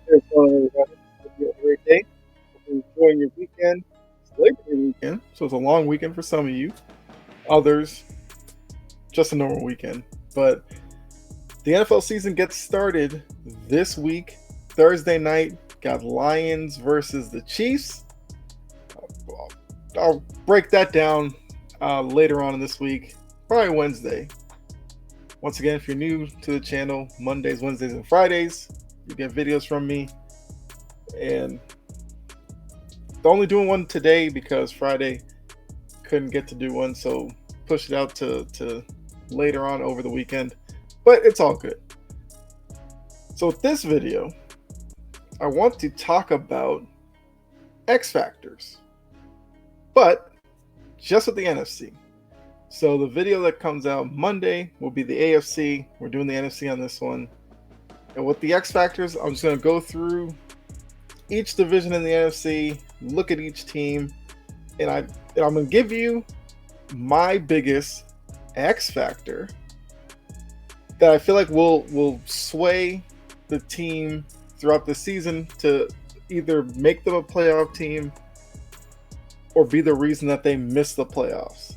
Here's one everybody. Hope you have a great day. Hope you're enjoying your weekend. It's Labor Day weekend, so it's a long weekend for some of you. Others, just a normal weekend. But the NFL season gets started this week. Thursday night, got Lions versus the Chiefs. I'll break that down later on in this week, probably Wednesday. Once again, if you're new to the channel, Mondays, Wednesdays, and Fridays, you get videos from me. And only doing one today because Friday couldn't get to do one, so push it out to later on over the weekend. But it's all good. So with this video, I want to talk about X factors, but just with the NFC. So the video that comes out Monday will be the AFC. We're doing the NFC on this one. And with the X factors, I'm just going to go through each division in the NFC, look at each team, and I'm going to give you my biggest X factor that I feel like will sway the team throughout the season to either make them a playoff team or be the reason that they miss the playoffs.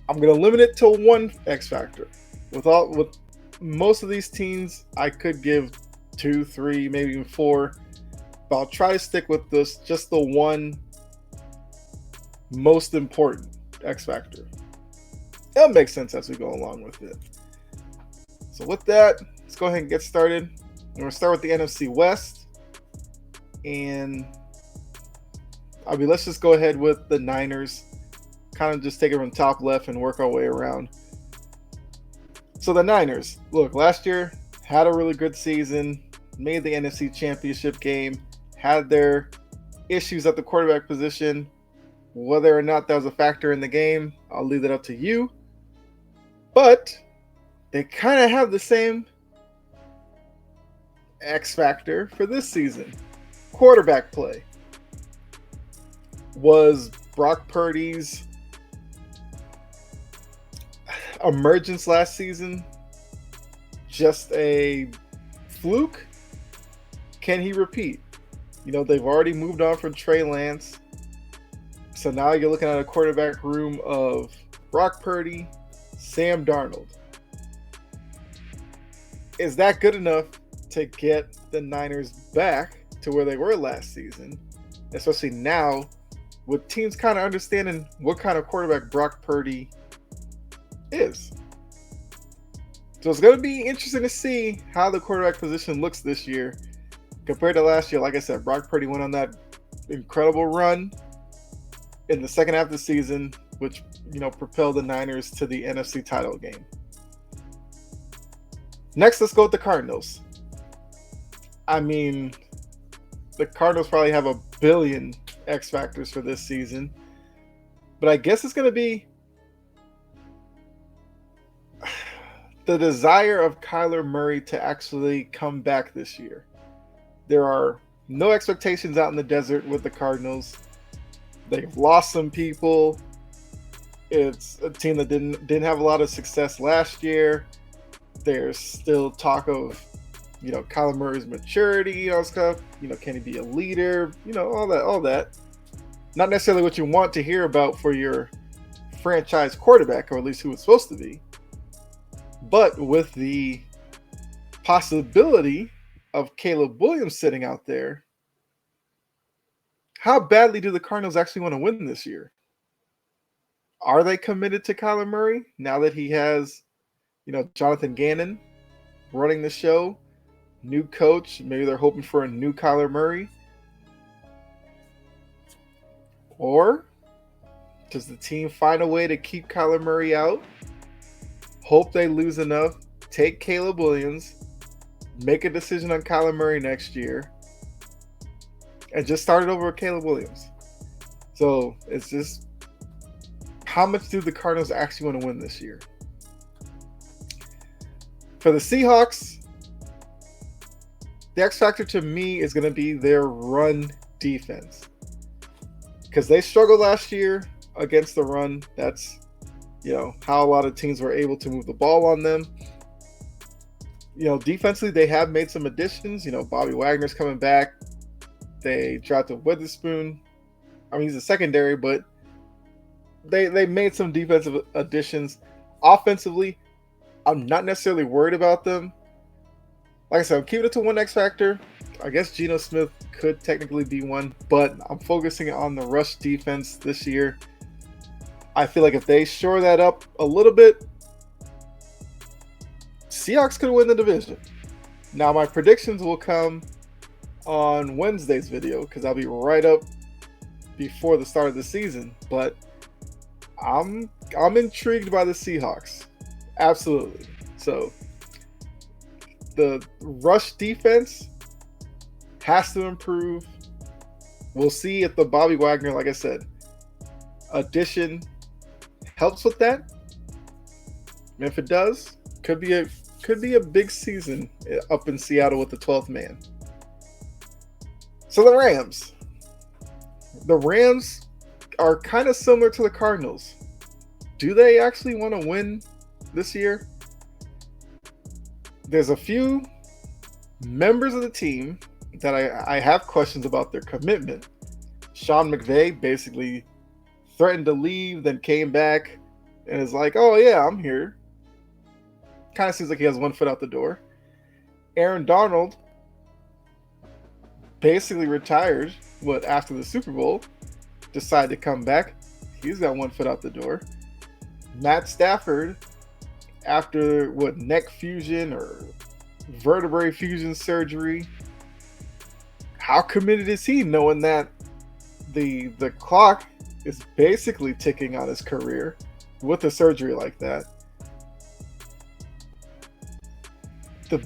I'm going to limit it to one X factor. With most of these teams, I could give 2, 3, maybe even 4. But I'll try to stick with just the one most important X factor. It'll make sense as we go along with it. So with that, let's go ahead and get started. We're going to start with the NFC West. And let's just go ahead with the Niners. Kind of just take it from top left and work our way around. So the Niners, look, last year had a really good season, made the NFC Championship game, had their issues at the quarterback position. Whether or not that was a factor in the game, I'll leave that up to you. But they kind of have the same X factor for this season. Quarterback play. Was Brock Purdy's emergence last season just a fluke? Can he repeat? They've already moved on from Trey Lance. So now you're looking at a quarterback room of Brock Purdy, Sam Darnold. Is that good enough to get the Niners back to where they were last season? Especially now with teams kind of understanding what kind of quarterback Brock Purdy is. So it's going to be interesting to see how the quarterback position looks this year compared to last year. Like I said, Brock Purdy went on that incredible run in the second half of the season, which propelled the Niners to the NFC title game. Next, let's go with the Cardinals. The Cardinals probably have a billion X factors for this season, but I guess it's going to be the desire of Kyler Murray to actually come back this year. There are no expectations out in the desert with the Cardinals. They've lost some people. It's a team that didn't have a lot of success last year. There's still talk of, Kyler Murray's maturity, stuff. Can he be a leader? All that. Not necessarily what you want to hear about for your franchise quarterback, or at least who it's supposed to be. But with the possibility of Caleb Williams sitting out there, how badly do the Cardinals actually want to win this year? Are they committed to Kyler Murray now that he has, Jonathan Gannon running the show, new coach? Maybe they're hoping for a new Kyler Murray. Or does the team find a way to keep Kyler Murray out? Hope they lose enough, take Caleb Williams, make a decision on Kyler Murray next year, and just start it over with Caleb Williams. So it's just, how much do the Cardinals actually want to win this year? For the Seahawks, the X factor to me is going to be their run defense. Because they struggled last year against the run. That's how a lot of teams were able to move the ball on them. Defensively, they have made some additions. Bobby Wagner's coming back. They drafted Witherspoon. I mean, he's a secondary, but they made some defensive additions. Offensively, I'm not necessarily worried about them. Like I said, I'm keeping it to one X factor. I guess Geno Smith could technically be one, but I'm focusing on the rush defense this year. I feel like if they shore that up a little bit, Seahawks could win the division. Now, my predictions will come on Wednesday's video because I'll be right up before the start of the season. But I'm intrigued by the Seahawks. Absolutely. So the rush defense has to improve. We'll see if the Bobby Wagner, like I said, addition helps with that. And if it does, could be a big season up in Seattle with the 12th man. So the Rams. The Rams are kind of similar to the Cardinals. Do they actually want to win this year? There's a few members of the team that I have questions about their commitment. Sean McVay basically threatened to leave, then came back and is like, oh yeah, I'm here. Kind of seems like he has one foot out the door. Aaron Donald basically retired, after the Super Bowl, decided to come back. He's got one foot out the door. Matt Stafford, after neck fusion or vertebrae fusion surgery, how committed is he, knowing that the clock is basically ticking on his career with a surgery like that?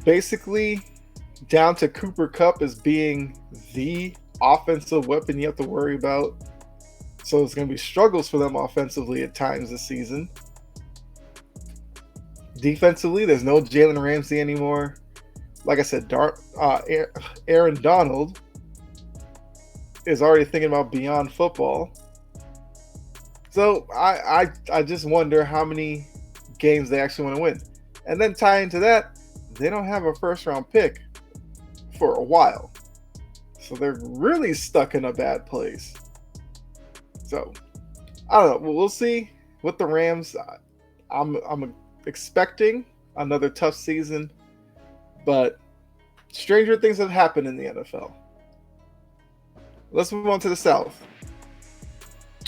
Basically down to Cooper Kupp as being the offensive weapon you have to worry about. So it's going to be struggles for them offensively at times this season. Defensively, there's no Jalen Ramsey anymore. Like I said, Aaron Donald is already thinking about beyond football. So I just wonder how many games they actually want to win. And then tie into that, they don't have a first-round pick for a while. So they're really stuck in a bad place. So, I don't know. We'll see with the Rams. I'm expecting another tough season, but stranger things have happened in the NFL. Let's move on to the South.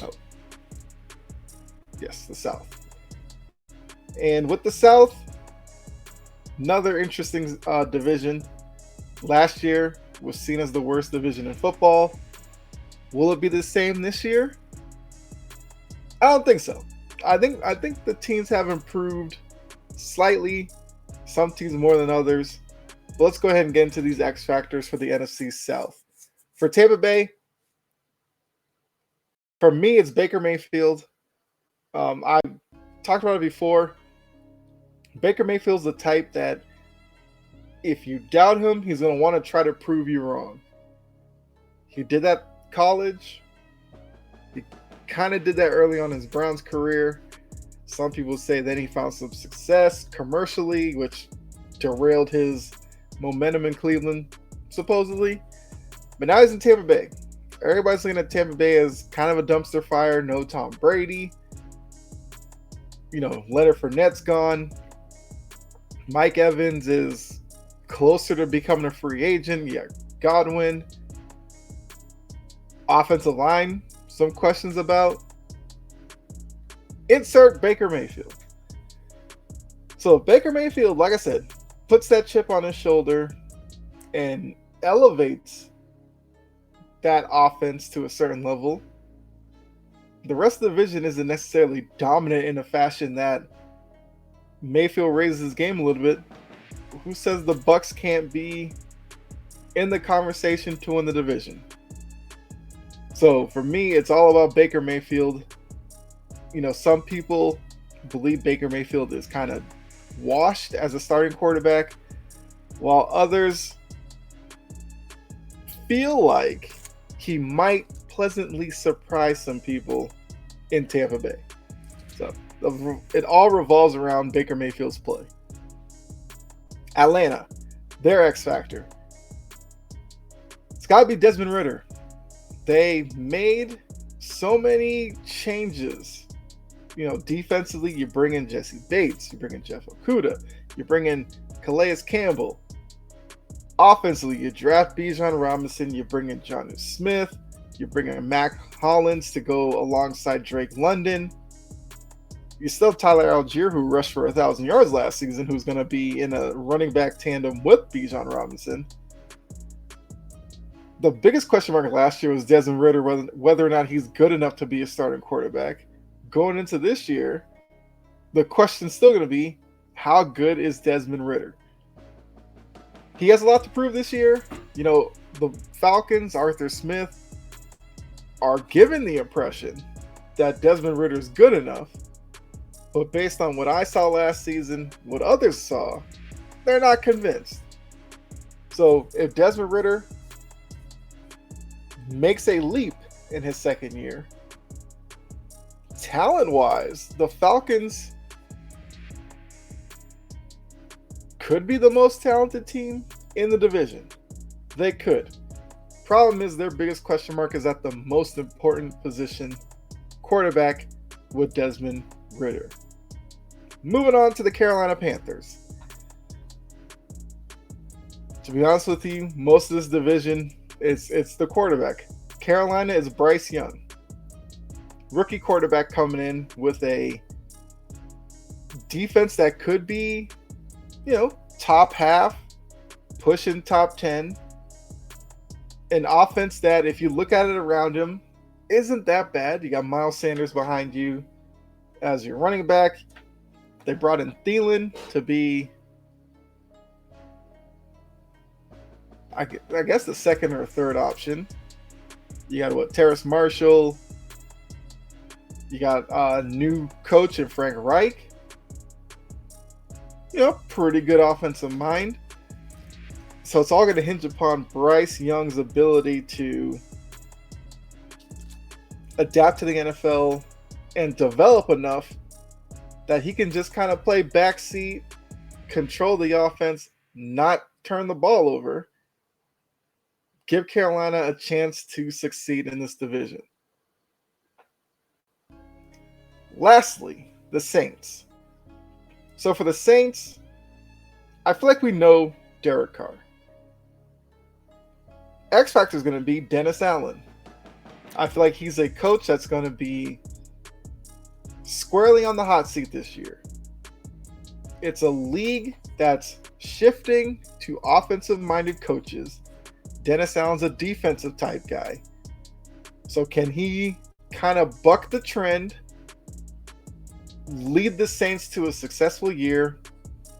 Oh, yes, the South. And with the South, another interesting division. Last year was seen as the worst division in football. Will it be the same this year? I don't think so. I think the teams have improved slightly. Some teams more than others. But let's go ahead and get into these X factors for the NFC South. For Tampa Bay, for me, it's Baker Mayfield. I talked about it before. Baker Mayfield's the type that if you doubt him, he's going to want to try to prove you wrong. He did that in college. He kind of did that early on in his Browns career. Some people say then he found some success commercially, which derailed his momentum in Cleveland, supposedly. But now he's in Tampa Bay. Everybody's looking at Tampa Bay as kind of a dumpster fire. No Tom Brady. Leonard Fournette's gone. Mike Evans is closer to becoming a free agent. Yeah, Godwin. Offensive line, some questions about. Insert Baker Mayfield. So Baker Mayfield, like I said, puts that chip on his shoulder and elevates that offense to a certain level. The rest of the division isn't necessarily dominant in a fashion that Mayfield raises his game a little bit. Who says the Bucks can't be in the conversation to win the division? So for me, it's all about Baker Mayfield. Some people believe Baker Mayfield is kind of washed as a starting quarterback, while others feel like he might pleasantly surprise some people in Tampa Bay. So it all revolves around Baker Mayfield's play. Atlanta, their X factor. It's got to be Desmond Ridder. They made so many changes. Defensively, you bring in Jesse Bates, you bring in Jeff Okudah, you bring in Calais Campbell. Offensively, you draft Bijan Robinson, you bring in Jonnu Smith, you bring in Mac Hollins to go alongside Drake London. You still have Tyler Algier, who rushed for 1,000 yards last season, who's going to be in a running back tandem with Bijan Robinson. The biggest question mark last year was Desmond Ridder, whether or not he's good enough to be a starting quarterback. Going into this year, the question's still going to be, how good is Desmond Ridder? He has a lot to prove this year. The Falcons, Arthur Smith, are given the impression that Desmond Ridder is good enough. But based on what I saw last season, what others saw, they're not convinced. So if Desmond Ridder makes a leap in his second year, talent-wise, the Falcons could be the most talented team in the division. They could. Problem is, their biggest question mark is at the most important position, quarterback, with Desmond Ridder. Moving on to the Carolina Panthers. To be honest with you, most of this division, it's the quarterback. Carolina is Bryce Young. Rookie quarterback coming in with a defense that could be, top half, pushing top 10. An offense that, if you look at it around him, isn't that bad. You got Miles Sanders behind you as your running back. They brought in Thielen to be, I guess, the second or third option. You got Terrace Marshall. You got a new coach in Frank Reich. Pretty good offensive mind. So it's all going to hinge upon Bryce Young's ability to adapt to the NFL and develop enough that he can just kind of play backseat, control the offense, not turn the ball over, give Carolina a chance to succeed in this division. Lastly, the Saints. So for the Saints, I feel like we know Derek Carr. X Factor is going to be Dennis Allen. I feel like he's a coach that's going to be squarely on the hot seat this year. It's a league that's shifting to offensive-minded coaches. Dennis Allen's a defensive type guy. So can he kind of buck the trend, lead the Saints to a successful year,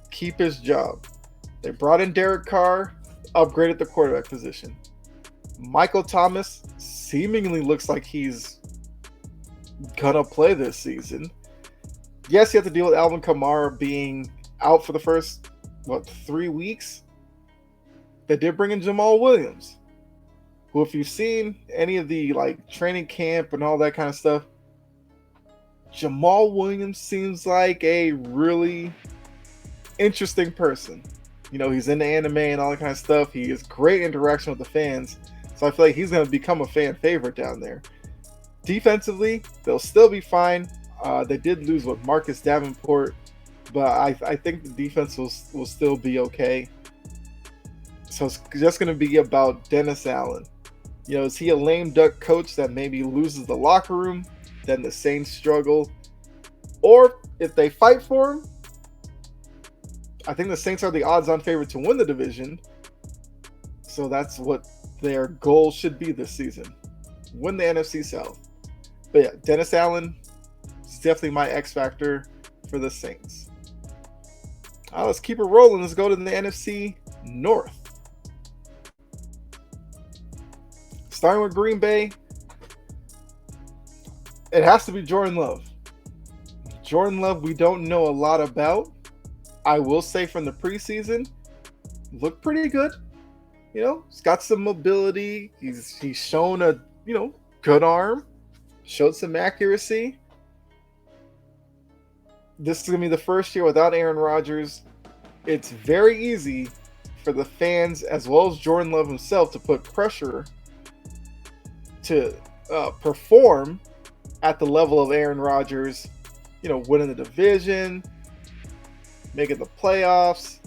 keep his job? They brought in Derek Carr, upgraded the quarterback position. Michael Thomas seemingly looks like he's gonna play this season. Yes, you have to deal with Alvin Kamara being out for the first 3 weeks. They did bring in Jamal Williams, who, if you've seen any of the training camp and all that kind of stuff, Jamal Williams seems like a really interesting person. He's into anime and all that kind of stuff. He has great interaction with the fans. So I feel like he's going to become a fan favorite down there. Defensively, they'll still be fine. They did lose with Marcus Davenport, but I think the defense will still be okay. So it's just going to be about Dennis Allen. Is he a lame duck coach that maybe loses the locker room? Then the Saints struggle. Or if they fight for him, I think the Saints are the odds-on favorite to win the division. So that's what their goal should be this season. Win the NFC South. But yeah, Dennis Allen is definitely my X factor for the Saints. Let's keep it rolling. Let's go to the NFC North. Starting with Green Bay, it has to be Jordan Love. Jordan Love, we don't know a lot about. I will say from the preseason, looked pretty good. He's got some mobility. He's shown a, good arm. Showed some accuracy. This is going to be the first year without Aaron Rodgers. it's very easy for the fans as well as Jordan Love himself to put pressure to perform at the level of Aaron Rodgers, winning the division, making the playoffs,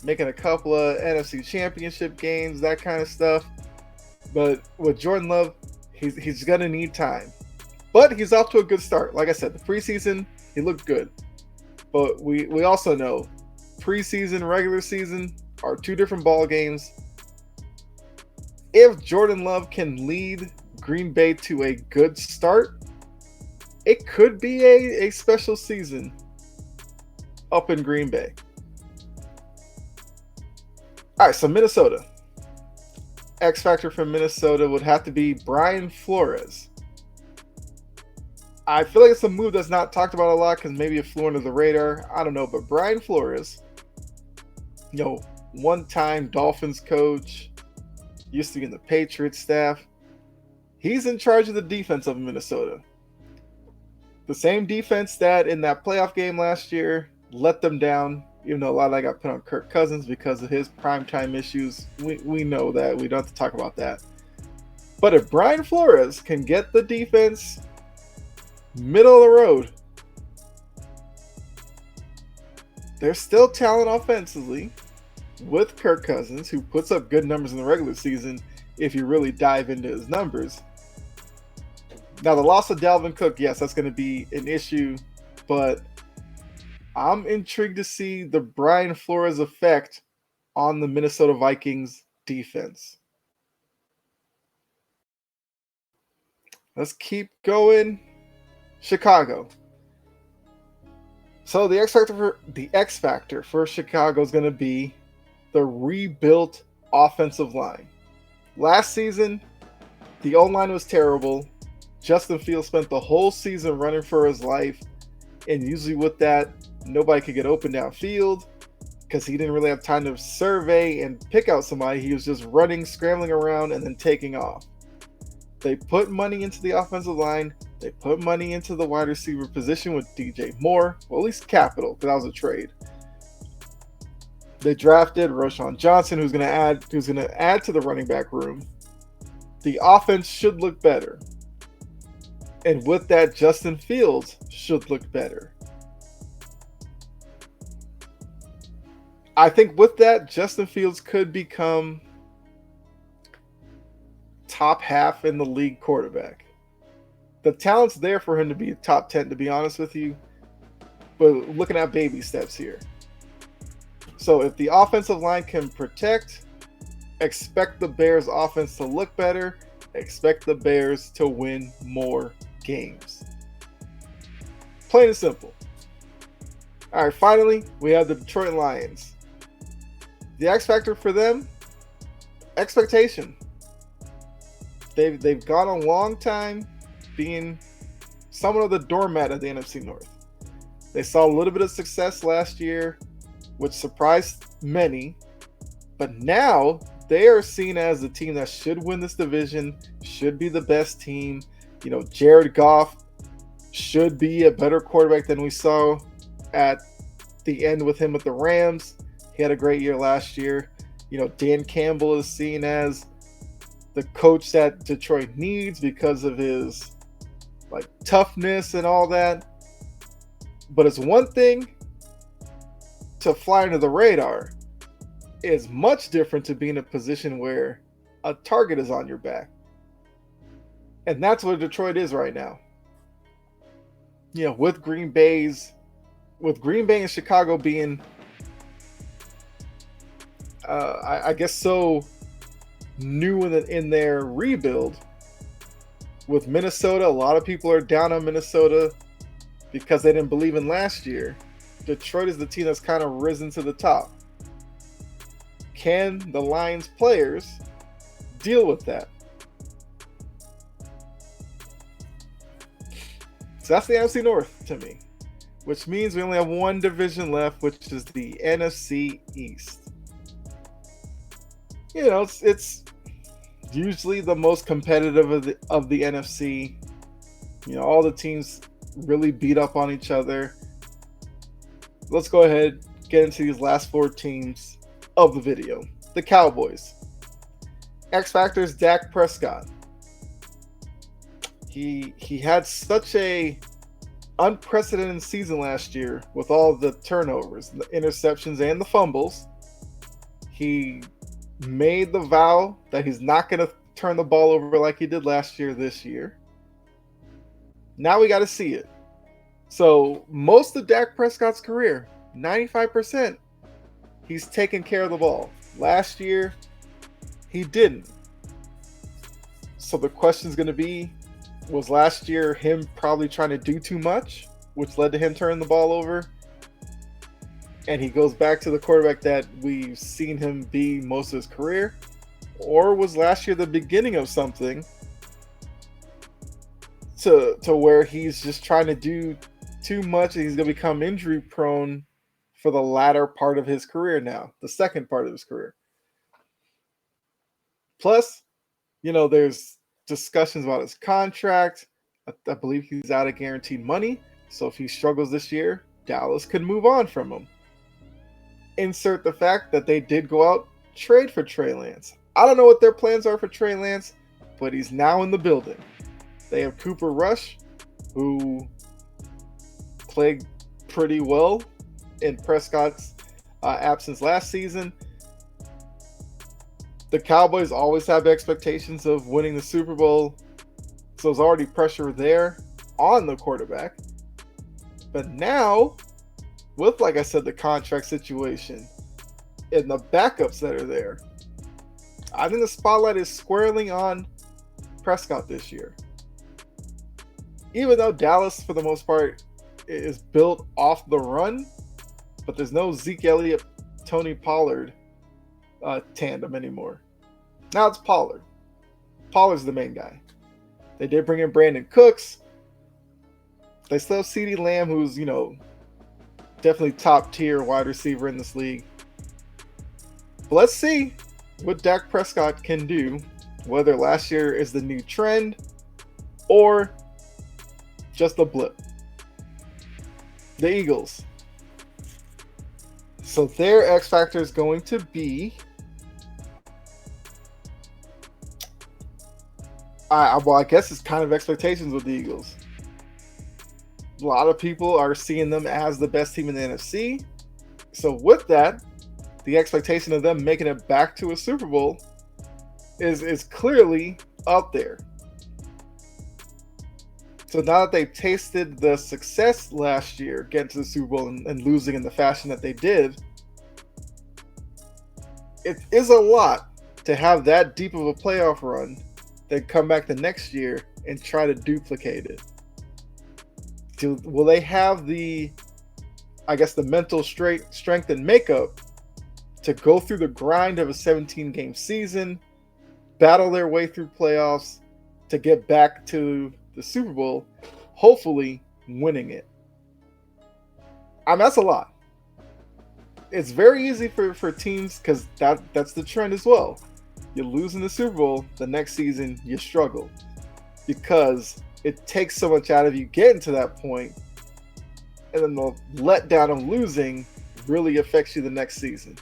making a couple of NFC championship games, that kind of stuff. But with Jordan Love, he's going to need time. But he's off to a good start. Like I said, the preseason, he looked good. But we also know preseason, regular season are two different ball games. If Jordan Love can lead Green Bay to a good start, it could be a special season up in Green Bay. All right, so Minnesota. X factor from Minnesota would have to be Brian Flores. I feel like it's a move that's not talked about a lot because maybe it flew under the radar. I don't know, but Brian Flores, one-time Dolphins coach, used to be in the Patriots staff. He's in charge of the defense of Minnesota. The same defense that in that playoff game last year let them down, even though a lot of that got put on Kirk Cousins because of his primetime issues. We know that. We don't have to talk about that. But if Brian Flores can get the defense middle of the road, there's still talent offensively with Kirk Cousins, who puts up good numbers in the regular season if you really dive into his numbers. Now, the loss of Dalvin Cook, yes, that's going to be an issue, but I'm intrigued to see the Brian Flores effect on the Minnesota Vikings defense. Let's keep going. Chicago. So the X factor for Chicago is going to be the rebuilt offensive line. Last season, the O-line was terrible. Justin Fields spent the whole season running for his life, and usually with that, nobody could get open downfield because he didn't really have time to survey and pick out somebody. He was just running, scrambling around, and then taking off. They put money into the offensive line. They put money into the wide receiver position with DJ Moore, well, at least capital, because that was a trade. They drafted Roschon Johnson, who's going to add to the running back room. The offense should look better. And with that, Justin Fields should look better. I think with that, Justin Fields could become top half in the league quarterback. The talent's there for him to be top 10, to be honest with you. But looking at baby steps here. So if the offensive line can protect, expect the Bears' offense to look better, expect the Bears to win more games. Plain and simple. All right, finally, we have the Detroit Lions. The X factor for them, expectation. They've gone a long time being somewhat of the doormat of the NFC North. They saw a little bit of success last year, which surprised many, but now they are seen as the team that should win this division, should be the best team. Jared Goff should be a better quarterback than we saw at the end with him with the Rams. He had a great year last year. Dan Campbell is seen as the coach that Detroit needs because of his toughness and all that. But it's one thing to fly under the radar. It's much different to be in a position where a target is on your back. And that's what Detroit is right now. With Green Bay and Chicago being I guess so new in their rebuild. With Minnesota, a lot of people are down on Minnesota because they didn't believe in last year. Detroit is the team that's kind of risen to the top. Can the Lions players deal with that? So that's the NFC North to me, which means we only have one division left, which is the NFC East. It's usually the most competitive of the NFC. All the teams really beat up on each other. Let's go ahead, get into these last 4 teams of the video. The Cowboys. X Factor's Dak Prescott. He had such a unprecedented season last year with all the turnovers, the interceptions, and the fumbles. He made the vow that he's not going to turn the ball over like he did last year this year. Now we got to see it. So most of Dak Prescott's career, 95%, he's taken care of the ball. Last year, he didn't. So the question's going to be, was last year him probably trying to do too much, which led to him turning the ball over? And he goes back to the quarterback that we've seen him be most of his career? Or was last year the beginning of something to where he's just trying to do too much and he's going to become injury prone for the latter part of his career now, the second part of his career? Plus, there's discussions about his contract. I believe he's out of guaranteed money. So if he struggles this year, Dallas could move on from him. Insert the fact that they did go out, trade for Trey Lance. I don't know what their plans are for Trey Lance, but he's now in the building. They have Cooper Rush, who played pretty well in Prescott's absence last season. The Cowboys always have expectations of winning the Super Bowl, so there's already pressure there on the quarterback. But now, with, like I said, the contract situation and the backups that are there, I think the spotlight is squarely on Prescott this year. Even though Dallas, for the most part, is built off the run, but there's no Zeke Elliott, Tony Pollard tandem anymore. Now it's Pollard. Pollard's the main guy. They did bring in Brandon Cooks. They still have CeeDee Lamb, who's, definitely top tier wide receiver in this league. But let's see what Dak Prescott can do, whether last year is the new trend or just a blip. The Eagles. So their X factor is going to be, I guess it's kind of expectations with the Eagles. A lot of people are seeing them as the best team in the NFC. So with that, the expectation of them making it back to a Super Bowl is clearly up there. So now that they've tasted the success last year, getting to the Super Bowl and losing in the fashion that they did, it is a lot to have that deep of a playoff run, then come back the next year and try to duplicate it. Will they have the mental strength and makeup to go through the grind of a 17-game season, battle their way through playoffs to get back to the Super Bowl, hopefully winning it? That's a lot. It's very easy for teams, because that's the trend as well. You lose in the Super Bowl, the next season you struggle, because it takes so much out of you getting to that point, and then the letdown of losing really affects you the next season.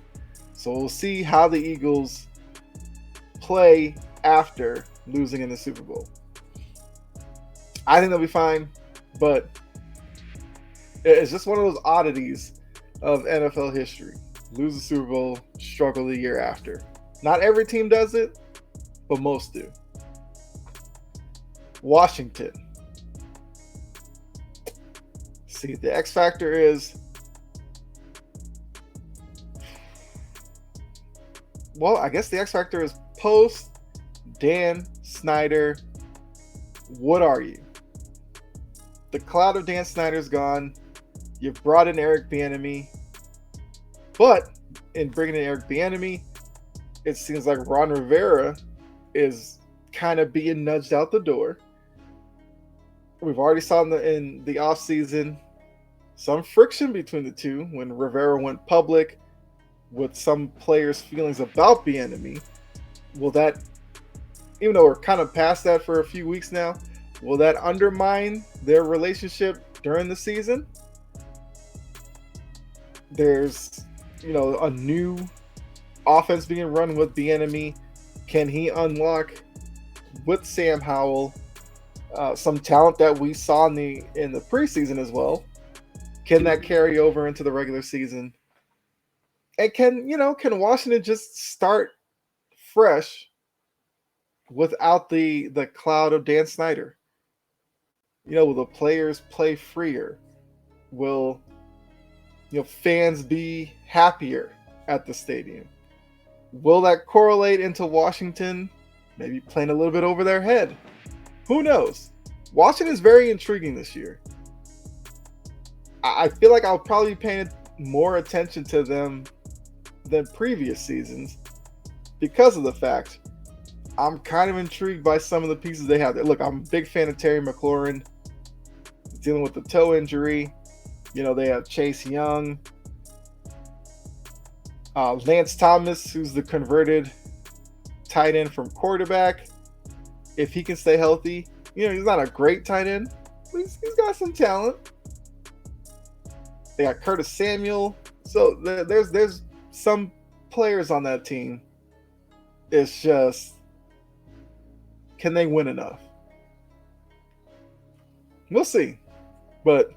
So we'll see how the Eagles play after losing in the Super Bowl. I think they'll be fine, but it's just one of those oddities of NFL history. Lose the Super Bowl, struggle the year after. Not every team does it, but most do. Washington. See, the X factor is, well, I guess the X factor is post Dan Snyder. What are you? The cloud of Dan Snyder's gone. You've brought in Eric Bieniemy, but in bringing in Eric Bieniemy, it seems like Ron Rivera is kind of being nudged out the door. We've already saw in the offseason some friction between the two when Rivera went public with some players' feelings about Bieniemy. Will that, even though we're kind of past that for a few weeks now, will that undermine their relationship during the season? There's, a new offense being run with the enemy. Can he unlock with Sam Howell some talent that we saw in the preseason as well? Can that carry over into the regular season? And can Washington just start fresh without the cloud of Dan Snyder? Will the players play freer? Will fans be happier at the stadium? Will that correlate into Washington maybe playing a little bit over their head? Who knows? Washington is very intriguing this year. I feel like I'll probably be paying more attention to them than previous seasons because of the fact I'm kind of intrigued by some of the pieces they have. Look, I'm a big fan of Terry McLaurin, dealing with the toe injury. They have Chase Young, Lance Thomas, who's the converted tight end from quarterback. If he can stay healthy, he's not a great tight end, but he's got some talent. They got Curtis Samuel. So there's some players on that team. It's just, can they win enough? We'll see. But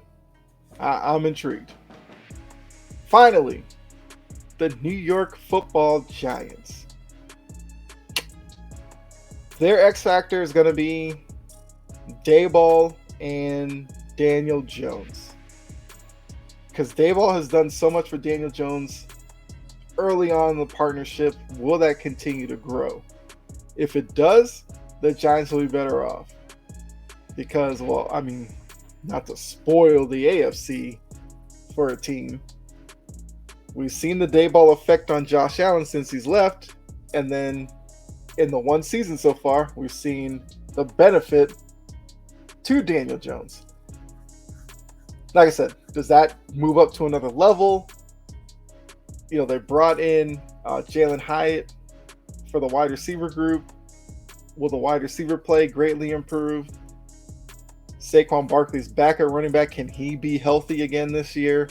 I'm intrigued. Finally, the New York Football Giants. Their X factor is going to be Daboll and Daniel Jones. Because Daboll has done so much for Daniel Jones early on in the partnership. Will that continue to grow? If it does, the Giants will be better off. Because, not to spoil the AFC for a team, we've seen the Daboll effect on Josh Allen since he's left. And then in the one season so far, we've seen the benefit to Daniel Jones. Like I said, does that move up to another level? They brought in Jalen Hyatt for the wide receiver group. Will the wide receiver play greatly improve? Saquon Barkley's back at running back. Can he be healthy again this year?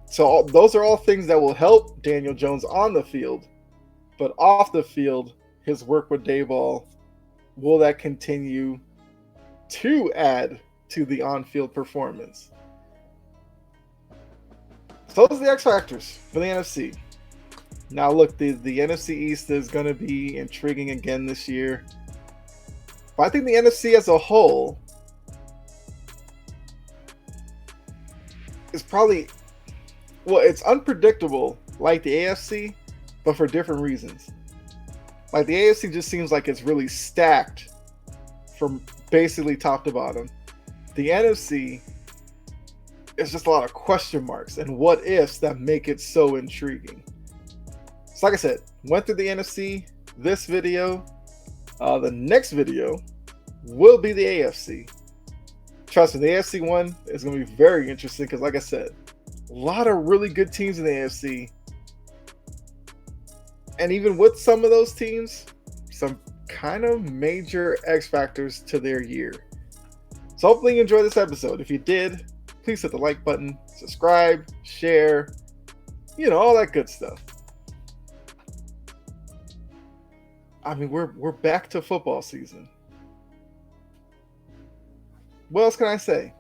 So those are all things that will help Daniel Jones on the field. But off the field, his work with Daboll, will that continue to add to the on-field performance? So those are the X factors for the NFC. Now look, the NFC East is going to be intriguing again this year. But I think the NFC as a whole is probably, it's unpredictable like the AFC, but for different reasons. Like the AFC just seems like it's really stacked from basically top to bottom. The NFC is just a lot of question marks and what ifs that make it so intriguing. So like I said, went through the NFC, this video. The next video will be the AFC. Trust me, the AFC one is going to be very interesting because like I said, a lot of really good teams in the AFC. And even with some of those teams, some kind of major X factors to their year. So hopefully you enjoyed this episode. If you did, please hit the like button, subscribe, share, all that good stuff. We're back to football season. What else can I say?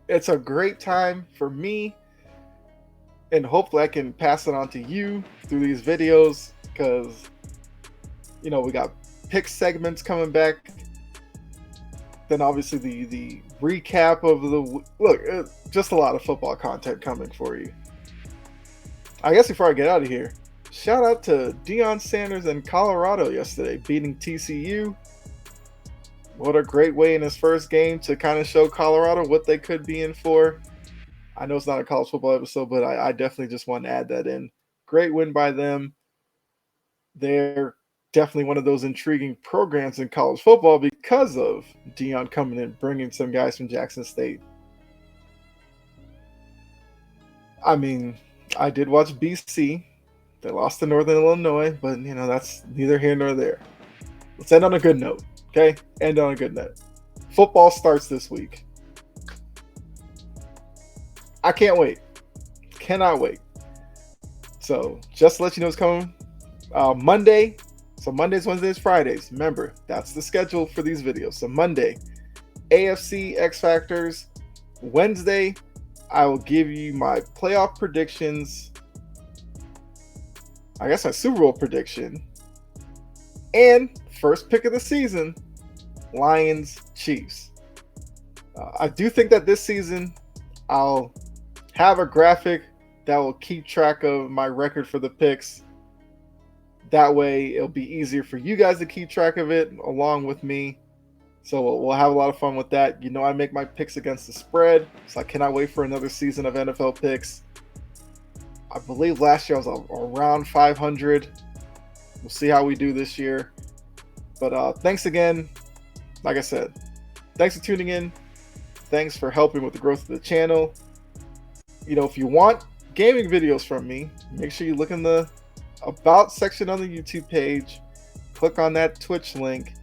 It's a great time for me, and hopefully I can pass it on to you through these videos because, we got pick segments coming back. Then obviously the recap of just a lot of football content coming for you. I guess before I get out of here, shout out to Deion Sanders in Colorado yesterday, beating TCU. What a great way in his first game to kind of show Colorado what they could be in for. I know it's not a college football episode, but I definitely just want to add that in. Great win by them. They're definitely one of those intriguing programs in college football because of Deion coming in, bringing some guys from Jackson State. I did watch BC. They lost to Northern Illinois, but, that's neither here nor there. Let's end on a good note, okay? End on a good note. Football starts this week. I can't wait. cannot wait. So just to let you know what's coming Monday. So Mondays, Wednesdays, Fridays. Remember, that's the schedule for these videos. So Monday, AFC X Factors. Wednesday, I will give you my playoff predictions. I guess my Super Bowl prediction. And first pick of the season, Lions, Chiefs. I do think that this season I'll have a graphic that will keep track of my record for the picks. That way it'll be easier for you guys to keep track of it along with me. So we'll have a lot of fun with that. You know, I make my picks against the spread, so I cannot wait for another season of NFL picks. I believe last year I was around 500. We'll see how we do this year. But thanks again. Like I said, thanks for tuning in. Thanks for helping with the growth of the channel. You know, if you want gaming videos from me, make sure you look in the About section on the YouTube page. Click on that Twitch link.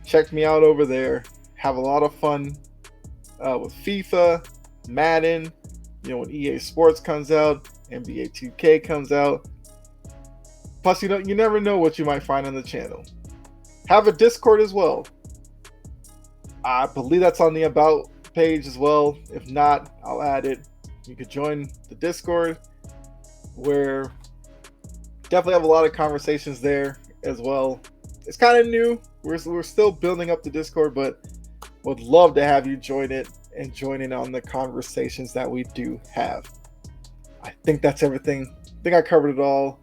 Check me out over there. Have a lot of fun with FIFA, Madden, you know, when EA Sports comes out, NBA 2K comes out. Plus, you know, you never know what you might find on the channel. Have a Discord as well. I believe that's on the About page as well. If not, I'll add it. You could join the Discord, where definitely have a lot of conversations there as well. It's kind of new. We're still building up the Discord, but would love to have you join it and join in on the conversations that we do have. I think that's everything. I think I covered it all.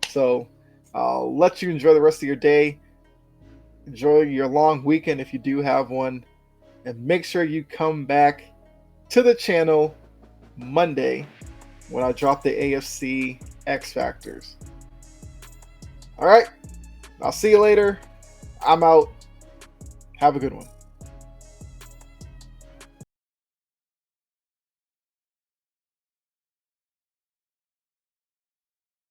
So I'll let you enjoy the rest of your day. Enjoy your long weekend if you do have one. And make sure you come back to the channel Monday when I drop the AFC X Factors. All right. I'll see you later. I'm out. Have a good one.